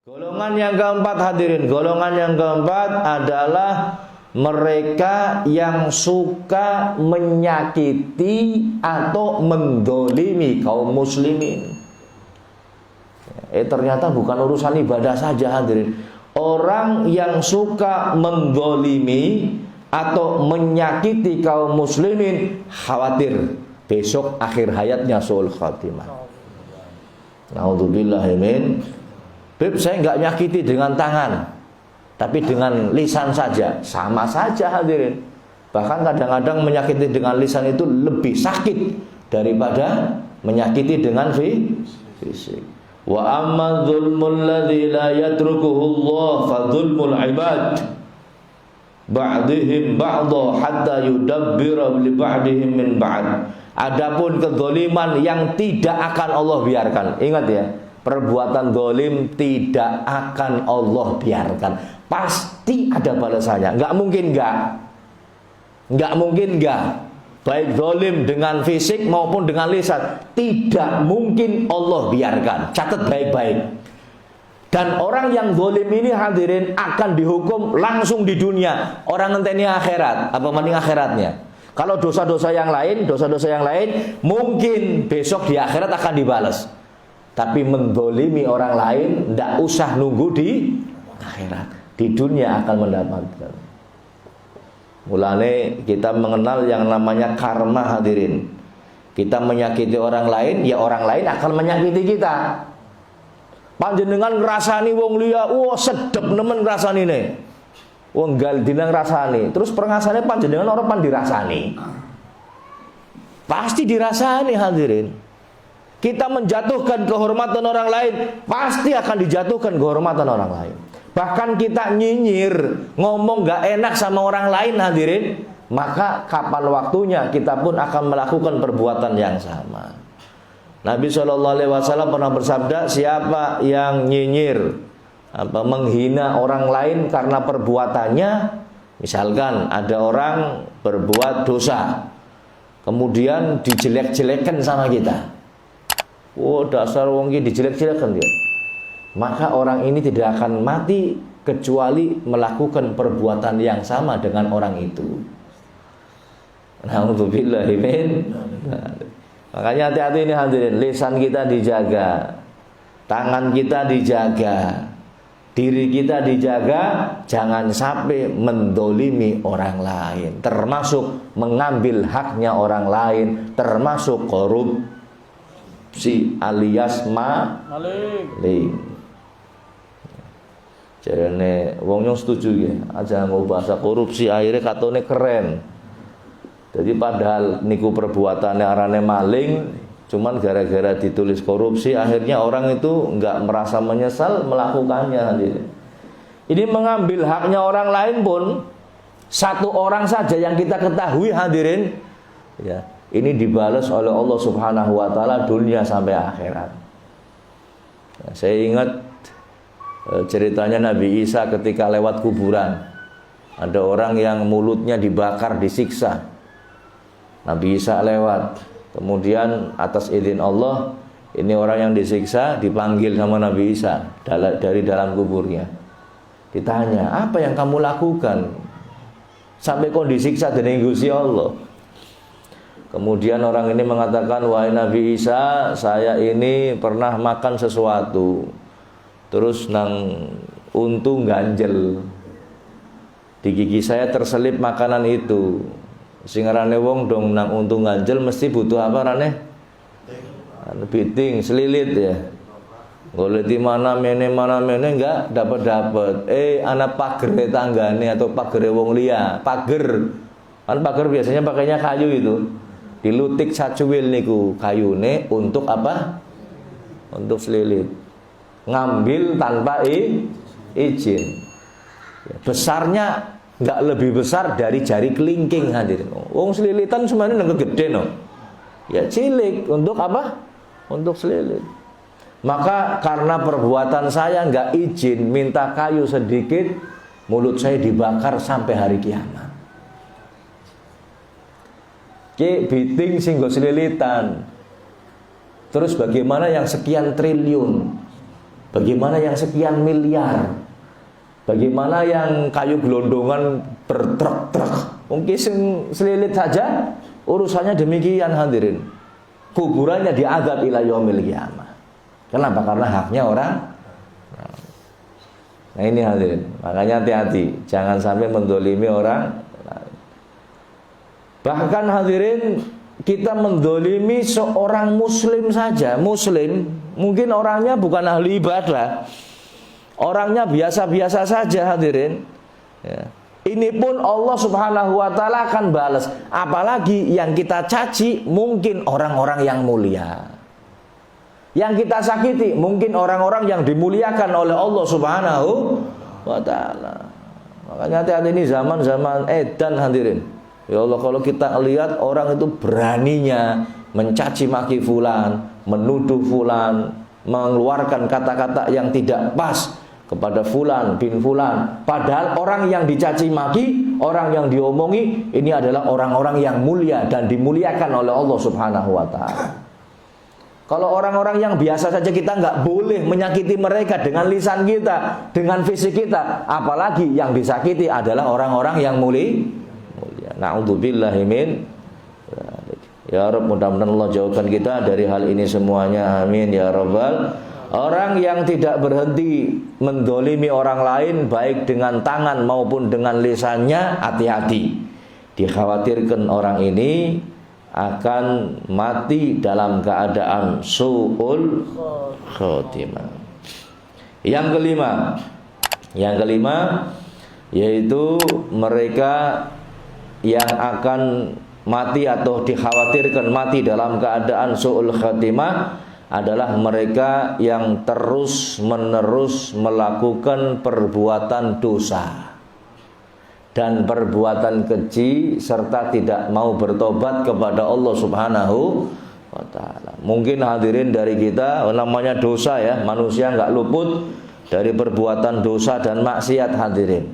Golongan yang keempat hadirin, golongan yang keempat adalah mereka yang suka menyakiti atau mendolimi kaum muslimin. Ternyata bukan urusan ibadah saja hadirin. Orang yang suka mendolimi atau menyakiti kaum muslimin khawatir besok akhir hayatnya su'ul khatimah. Naudzubillahi min. Beb, saya nggak nyakiti dengan tangan, tapi dengan lisan saja, sama saja hadirin. Bahkan kadang-kadang menyakiti dengan lisan itu lebih sakit daripada menyakiti dengan fisik. Wa amma dzulmul ladzi la yatrukuhu Allah fa dzulmul ibad ba'dihim ba'dha hatta yudabbira li ba'dihim min ba'd. Adapun kedzaliman yang tidak akan Allah biarkan. Ingat ya, perbuatan zalim tidak akan Allah biarkan. Pasti ada balasannya. Enggak mungkin enggak. Enggak mungkin enggak. Baik zalim dengan fisik maupun dengan lisan, tidak mungkin Allah biarkan. Catat baik-baik. Dan orang yang zalim ini hadirin akan dihukum langsung di dunia. Orang ngenteni akhirat, apa mending akhiratnya. Kalau dosa-dosa yang lain mungkin besok di akhirat akan dibalas. Tapi mendolimi orang lain tidak usah nunggu di akhirat, di dunia akan mendapatkan. Mulane kita mengenal yang namanya karma hadirin. Kita menyakiti orang lain, ya orang lain akan menyakiti kita. Panjenengan ngrasani wong liya, wah sedep nemen ngrasani ne. Wong gal dina ngrasani, terus perngasane panjenengan orang pan dirasani. Pasti dirasani hadirin. Kita menjatuhkan kehormatan orang lain, pasti akan dijatuhkan kehormatan orang lain. Bahkan kita nyinyir, ngomong gak enak sama orang lain hadirin, maka kapan waktunya kita pun akan melakukan perbuatan yang sama. Nabi SAW pernah bersabda, siapa yang nyinyir, menghina orang lain karena perbuatannya, misalkan ada orang berbuat dosa, kemudian dijelek-jelekan sama kita. Oh dasar wong iki dijelek-jelekan dia. Maka orang ini tidak akan mati kecuali melakukan perbuatan yang sama dengan orang itu. Nauzubillahi min. Makanya hati-hati ini hadirin, lisan kita dijaga, tangan kita dijaga, diri kita dijaga, jangan sampai mendolimi orang lain, termasuk mengambil haknya orang lain, termasuk korupsi alias maling. Jarene wong nyong setuju ya, aja nggo bahasa korupsi akhirnya katone keren. Jadi padahal niku perbuatannya arane maling, cuman gara-gara ditulis korupsi akhirnya orang itu enggak merasa menyesal melakukannya hadirin. Ini mengambil haknya orang lain pun satu orang saja yang kita ketahui hadirin, ya, ini dibalas oleh Allah Subhanahu wa taala dunia sampai akhirat. Nah, saya ingat ceritanya Nabi Isa ketika lewat kuburan. Ada orang yang mulutnya dibakar, disiksa. Nabi Isa lewat. Kemudian atas izin Allah, ini orang yang disiksa dipanggil sama Nabi Isa dari dalam kuburnya. Ditanya, apa yang kamu lakukan sampai kau disiksa dengan Gusti Allah? Kemudian orang ini mengatakan, wahai Nabi Isa, saya ini pernah makan sesuatu, terus nang untu ganjel di gigi saya terselip makanan itu. Sing arane wong dong nang untu ganjel mesti butuh apa rane? Biting, selilit ya. Golek di mana mene enggak dapat. Anak pager tanggane atau pager wong liya, pager. Kan pager biasanya pakainya kayu itu. Dilutik sacuwil niku kayune untuk apa? Untuk selilit. Ngambil tanpa izin. Besarnya nggak lebih besar dari jari kelingking hadirin. Wong selilitan semuanya nggak gede no. Ya cilik untuk apa? Untuk selilit. Maka karena perbuatan saya nggak izin minta kayu sedikit, mulut saya dibakar sampai hari kiamat. Biting singgo selilitan. Terus bagaimana yang sekian triliun? Bagaimana yang sekian miliar? Bagaimana yang kayu gelondongan bertruk-truk? Mungkin selilit saja urusannya demikian hadirin. Kuburannya diazab ila yaumil qiyamah. Kenapa? Karena haknya orang. Nah ini hadirin, makanya hati-hati, jangan sampai mendolimi orang. Bahkan hadirin, kita mendolimi seorang muslim saja. Muslim, mungkin orangnya bukan ahli ibadah, orangnya biasa-biasa saja hadirin ya. Ini pun Allah subhanahu wa ta'ala akan balas. Apalagi yang kita caci mungkin orang-orang yang mulia, yang kita sakiti mungkin orang-orang yang dimuliakan oleh Allah subhanahu wa ta'ala. Makanya hati-hati, ini zaman-zaman edan hadirin. Ya Allah, kalau kita lihat orang itu beraninya mencaci maki fulan, menuduh fulan, mengeluarkan kata-kata yang tidak pas kepada fulan bin fulan, padahal orang yang dicaci maki, orang yang diomongi ini adalah orang-orang yang mulia dan dimuliakan oleh Allah subhanahu wa ta'ala. Kalau orang-orang yang biasa saja kita nggak boleh menyakiti mereka dengan lisan kita, dengan fisik kita, apalagi yang disakiti adalah orang-orang yang mulia. Na'udzubillahi min. Ya Rabb, mudah-mudahan Allah jauhkan kita dari hal ini semuanya, amin ya Rabbal. Orang yang tidak berhenti mendolimi orang lain baik dengan tangan maupun dengan lisannya, hati-hati. Dikhawatirkan orang ini akan mati dalam keadaan su'ul khotimah. Yang kelima yaitu mereka yang akan mati atau dikhawatirkan mati dalam keadaan su'ul khotimah adalah mereka yang terus-menerus melakukan perbuatan dosa dan perbuatan keji serta tidak mau bertobat kepada Allah subhanahu wa ta'ala. Mungkin hadirin dari kita, namanya dosa ya, manusia nggak luput dari perbuatan dosa dan maksiat hadirin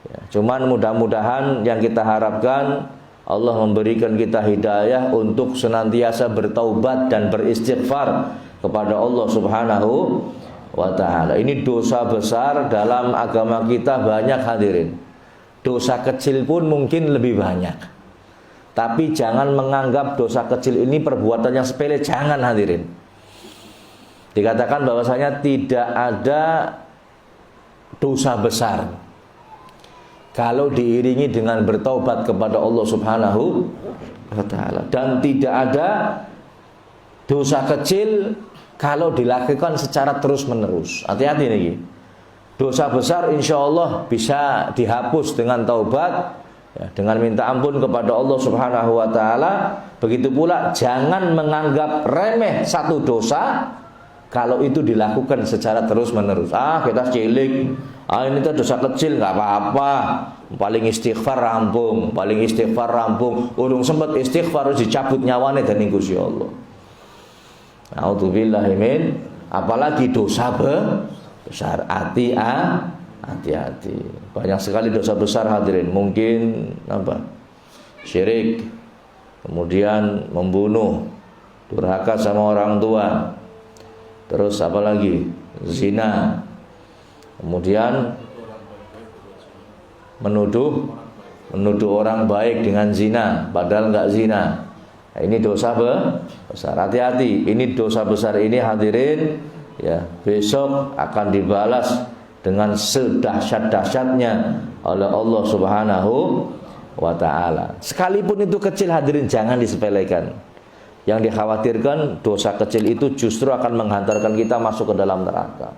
ya, cuman mudah-mudahan yang kita harapkan Allah memberikan kita hidayah untuk senantiasa bertaubat dan beristighfar kepada Allah subhanahu wa ta'ala. Ini dosa besar dalam agama kita banyak hadirin. Dosa kecil pun mungkin lebih banyak. Tapi jangan menganggap dosa kecil ini perbuatan yang sepele, jangan hadirin. Dikatakan bahwasanya tidak ada dosa besar kalau diiringi dengan bertaubat kepada Allah subhanahu wa ta'ala, dan tidak ada dosa kecil kalau dilakukan secara terus menerus. Hati-hati nih. Dosa besar insya Allah bisa dihapus dengan taubat ya, dengan minta ampun kepada Allah subhanahu wa ta'ala. Begitu pula jangan menganggap remeh satu dosa kalau itu dilakukan secara terus menerus. Kita cilik, ini tuh dosa kecil nggak apa-apa, paling istighfar rampung, urung sempat istighfar harus dicabut nyawane dening Gusti Allah. A'udzubillahi min. Apalagi dosa besar, hati-hati. Banyak sekali dosa besar hadirin. Mungkin syirik, kemudian membunuh, durhaka sama orang tua, terus apa lagi, zina, kemudian menuduh orang baik dengan zina padahal nggak zina. Nah, ini dosa besar. Hati-hati, ini dosa besar ini hadirin ya, besok akan dibalas dengan sedahsyat-dahsyatnya oleh Allah subhanahu wa ta'ala. Sekalipun itu kecil hadirin, jangan disepelekan. Yang dikhawatirkan dosa kecil itu justru akan menghantarkan kita masuk ke dalam neraka.